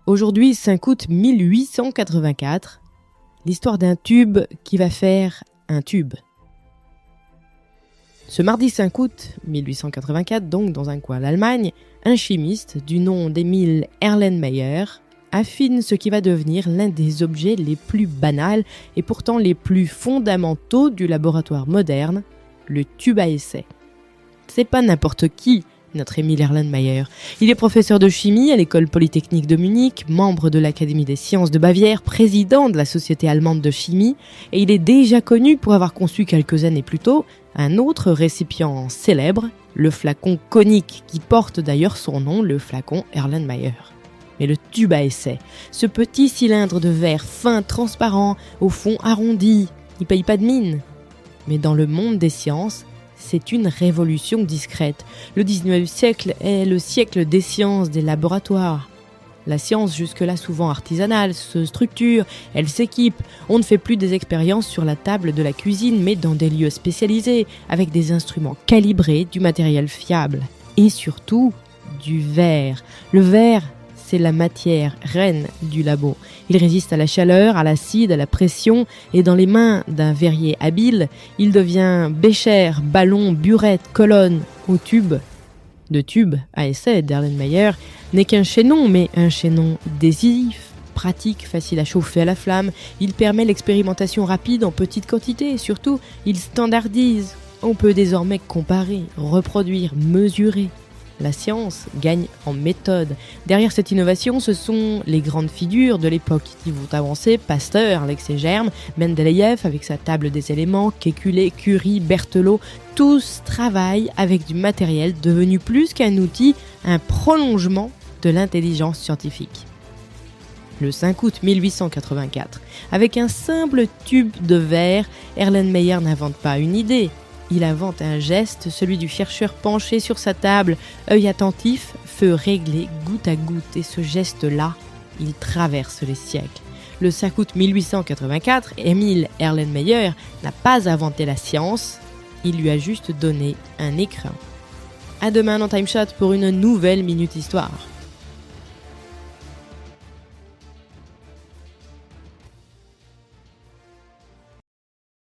Aujourd'hui, 5 août 1884, l'histoire d'un tube qui va faire un tube. Ce mardi 5 août 1884, donc dans un coin d'Allemagne, un chimiste du nom d'Emil Erlenmeyer affine ce qui va devenir l'un des objets les plus banals et pourtant les plus fondamentaux du laboratoire moderne, le tube à essai. C'est pas n'importe qui, notre Emil Erlenmeyer. Il est professeur de chimie à l'école polytechnique de Munich, membre de l'Académie des sciences de Bavière, président de la Société allemande de chimie, et il est déjà connu pour avoir conçu quelques années plus tôt un autre récipient célèbre, le flacon conique, qui porte d'ailleurs son nom, le flacon Erlenmeyer. Mais le tube à essai, ce petit cylindre de verre fin, transparent, au fond arrondi, il paye pas de mine. Mais dans le monde des sciences, c'est une révolution discrète. Le 19e siècle est le siècle des sciences, des laboratoires. La science, jusque-là souvent artisanale, se structure, elle s'équipe. On ne fait plus des expériences sur la table de la cuisine, mais dans des lieux spécialisés, avec des instruments calibrés, du matériel fiable. Et surtout, du verre. Le verre, c'est la matière reine du labo. Il résiste à la chaleur, à l'acide, à la pression, et dans les mains d'un verrier habile, il devient bécher, ballon, burette, colonne au tube. Le tube à essai d'Erlenmeyer n'est qu'un chaînon, mais un chaînon décisif, pratique, facile à chauffer à la flamme. Il permet l'expérimentation rapide en petite quantité et surtout, il standardise. On peut désormais comparer, reproduire, mesurer. La science gagne en méthode. Derrière cette innovation, ce sont les grandes figures de l'époque qui vont avancer. Pasteur avec ses germes, Mendeleïev avec sa table des éléments, Kekulé, Curie, Berthelot. Tous travaillent avec du matériel devenu plus qu'un outil, un prolongement de l'intelligence scientifique. Le 5 août 1884, avec un simple tube de verre, Erlenmeyer n'invente pas une idée. Il invente un geste, celui du chercheur penché sur sa table, œil attentif, feu réglé, goutte à goutte. Et ce geste-là, il traverse les siècles. Le 5 août 1884, Emil Erlenmeyer n'a pas inventé la science, il lui a juste donné un écrin. À demain dans Time Shot pour une nouvelle Minute Histoire.